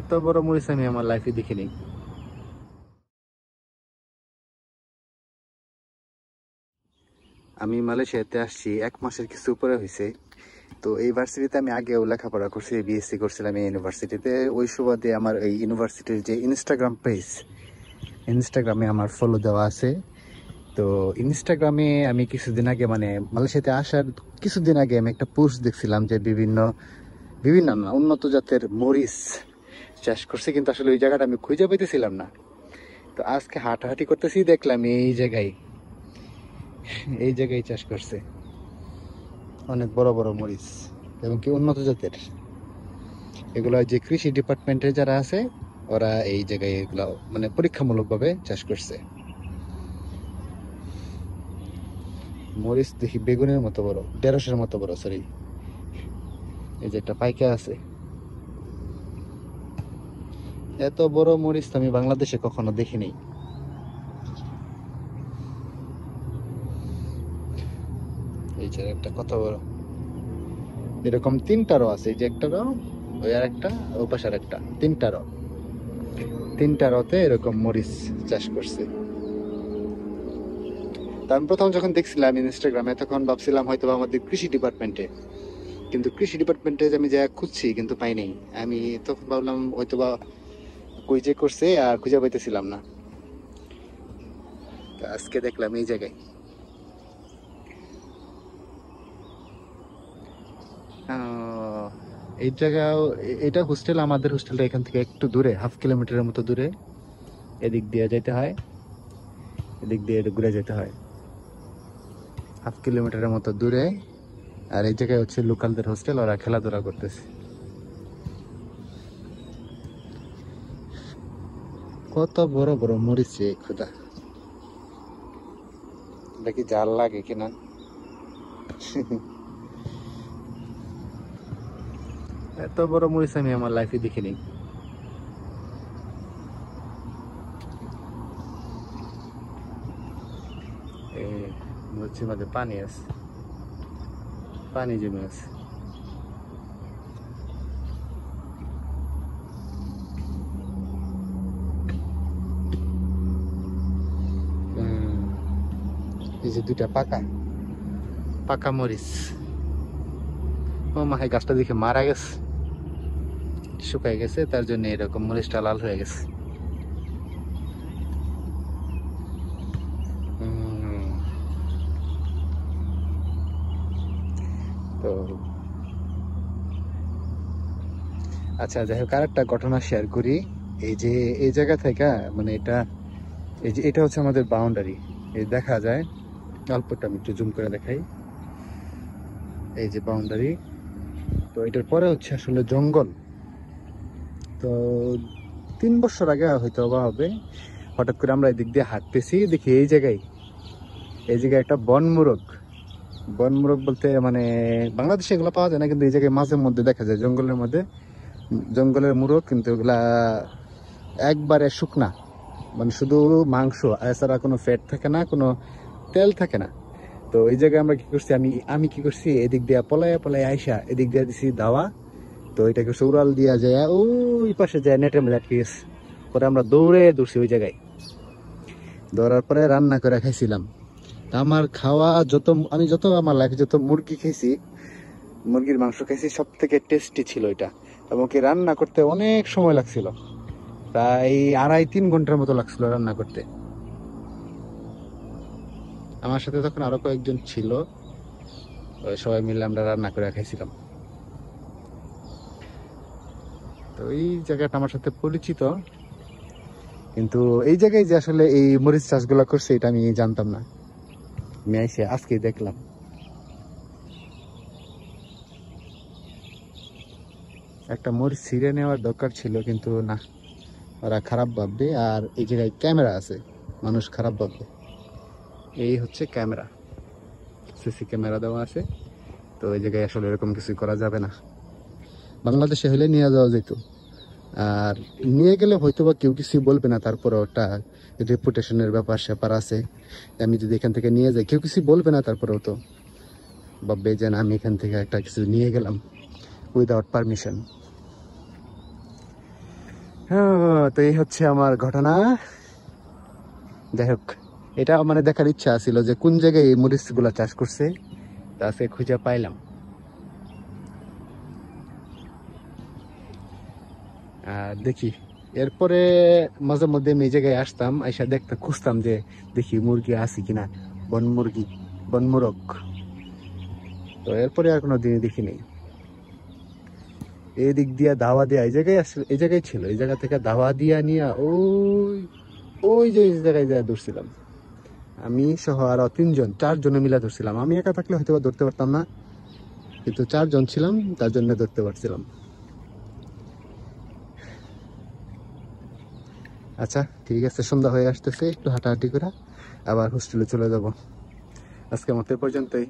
এত বড় মরিচ আমি আমার লাইফে দেখিনি। আমি মালয়েশিয়াতে আসছি 1 মাসের কিছু উপরে হয়েছে। তো এই ভার্সিটিতে আমি আগেও লেখাপড়া করছি, বিএসসি করছিলাম এই ইউনিভার্সিটিতে। ওই সুবাদে আমার এই ইউনিভার্সিটির যে ইনস্টাগ্রাম পেজ, ইনস্টাগ্রামে আমার ফলো দেওয়া আছে। তো ইনস্টাগ্রামে আমি কিছুদিন আগে, মানে মালয়েশিয়াতে আসার কিছুদিন আগে আমি একটা পোস্ট দেখছিলাম যে বিভিন্ন বিভিন্ন না উন্নত জাতের মরিচ চাষ করছে, কিন্তু আসলে ওই জায়গাটা আমি খুঁজে পাইতেছিলাম না। তো আজকে হাঁটাহাঁটি করতেছি, দেখলাম এই জায়গায় চাষ করছে অনেক বড় বড় মরিচ এবং কি উন্নত জাতের। এগুলো যে কৃষি ডিপার্টমেন্টে যারা আছে ওরা এই জায়গায় এগুলো মানে পরীক্ষামূলকভাবে চাষ করছে। মরিচ দেখি বেগুনের মতো বড়, ঢেঁড়সের মতো বড়, সরি। এই যে একটা পাইকা আছে, এত বড় মরিচ তো আমি বাংলাদেশে কখনো দেখিনি। এই যে একটা কত বড়, এরকম 3টা রো আছে। এই যে একটা রো, ওই আর একটা, ও পাশে আর একটা, 3টা রো। 3টা রোতে এরকম মরিচ চাষ করছে। তা আমি প্রথম যখন দেখছিলাম ইনস্টাগ্রামে তখন ভাবছিলাম হয়তো আমাদের কৃষি ডিপার্টমেন্টে, কিন্তু কৃষি ডিপার্টমেন্টে আমি যা খুঁজছি কিন্তু পাইনি। আমি তখন ভাবলাম হয়তো বা কই যে করছে আর খুঁজে পাইতেছিলাম না। তো আজকে দেখলাম এই জায়গায়। এই জায়গাও, এটা হোস্টেল, আমাদের হোস্টেলটা এখান থেকে একটু দূরে, 1/2 কিলোমিটারের মতো দূরে। এদিক দিয়ে যেতে হয়, এদিক দিয়ে ঘুরে যেতে হয় 1/2 কিলোমিটারের মতো দূরে। আর এই জায়গায় হচ্ছে লোকালদের হোস্টেল, ওরা খেলাধুলা করতেছে। কত বড় বড় মরিচ রে খোদা, দেখি জাল লাগে কিনা। এত বড় মরিচ আমি আমার লাইফে দেখিনি। এই মরিচের মধ্যে পানি আছে, পানি জমে আছে। এই যে 2টা পাকা পাকা মরিচ। ও মা, এই গাছটা দেখে মারা গেছে, শুকাই গেছে, তার জন্য এরকম মরিচটা লাল হয়ে গেছে। তো আচ্ছা, যাই হোক, আরেকটা ঘটনা শেয়ার করি। এই যে এই জায়গা থেকে, মানে এটা, এই যে এটা হচ্ছে আমাদের বাউন্ডারি, এই দেখা যায় অল্পটা, আমি একটু জুম করে দেখাই। এই যে বাউন্ডারি, তো এটার পরে হচ্ছে আসলে জঙ্গল। তো 3 বছর আগে হয়তো বা হবে, হঠাৎ করে আমরা এদিক দিয়ে হাঁটতেছি, দেখি এই জায়গায় একটা বনমোরগ। বনমোরগ বলতে মানে বাংলাদেশে এগুলো পাওয়া যায় না, কিন্তু এই জায়গায় মাঝে মধ্যে দেখা যায় জঙ্গলের মধ্যে, জঙ্গলের মোরগ। কিন্তু এগুলা একবারে শুকনা, মানে শুধু মাংস, এছাড়া কোনো ফ্যাট থাকে না, কোনো তেল থাকে না। তো এই জায়গায় আমরা কি করছি, আমি কি করছি, এদিক দিয়া পলায় পলায় আইসা এদিক দিয়া দিছি দাওয়া। তো এটাকে সৌরাল দিয়া যায় ওই পাশে যায়, নেটের মধ্যে আটকে গেছে। পরে আমরা দৌড়ে দৌড়ছি ওই জায়গায়, দৌড়ার পরে রান্না করে খাইছিলাম। তা আমার খাওয়া আমি যত আমার লাইফে যত মুরগি খেয়েছি, মুরগির মাংস খাইছি, সব থেকে টেস্টি ছিল এটা। এবং কি রান্না করতে অনেক সময় লাগছিল, প্রায় 2.5-3 ঘন্টার মতো লাগছিল রান্না করতে। আমার সাথে তখন আরো কয়েকজন ছিল, ওই সবাই মিলে আমরা রান্না করে খাইছিলাম। তো এই জায়গাটা আমার সাথে পরিচিত, কিন্তু এই জায়গায় যে আসলে এই মরিচ চাষগুলো করছে এটা আমি জানতাম না। আমি আজকে দেখলাম। একটা মরিচ ছিঁড়ে নেওয়ার দরকার ছিল, কিন্তু না, ওরা খারাপ ভাববে। আর এই জায়গায় ক্যামেরা আছে, মানুষ খারাপ ভাববে। এই হচ্ছে ক্যামেরা, সিসি ক্যামেরা দেওয়া আছে। তো এই জায়গায় আসলে এরকম কিছু করা যাবে না। বাংলাদেশে হলে নিয়ে যাওয়া যেত, আর নিয়ে গেলে হয়তো বা কেউ কিছু বলবে না। তারপরে ওটা রেপুটেশনের ব্যাপার আছে। আমি যদি এখান থেকে নিয়ে যাই, কেউ কিছু বলবে না। তারপরেও তো ভাববে যে না, আমি এখান থেকে একটা কিছু নিয়ে গেলাম উইদাউট পারমিশন। তো এই হচ্ছে আমার ঘটনা। যাই হোক, এটা মানে দেখার ইচ্ছা ছিল যে কোন জায়গায় এই মরিচ গুলা চাষ করছে, তা সে খুঁজে পাইলাম। দেখি এরপরে মাঝে মধ্যে আমি এই জায়গায় আসতাম, আইসা দেখতে খুঁজতাম যে দেখি মুরগি আছে কিনা, বন মুরগি, বন মোরগ। তো এরপরে আর কোনো দিনে দেখি নেই। এই দিক দিয়া দাওয়া দিয়া এই জায়গায় আসলে, এই জায়গায় ছিল, এই জায়গা থেকে দাওয়া দিয়া নিয়ে ওই ওই যে এই জায়গায় যা ধরছিলাম আমি সহ আরো 3 জন 4 জনে মিলে ধরছিলাম। আমি একা থাকলে হয়তো বা ধরতে পারতাম না, কিন্তু 4 জন ছিলাম, তার জন্য ধরতে পারছিলাম। আচ্ছা ঠিক আছে, সন্ধ্যা হয়ে আসতেছে, একটু হাঁটাহাঁটি করে আবার হোস্টেলে চলে যাব। আজকের মতো এ পর্যন্তই।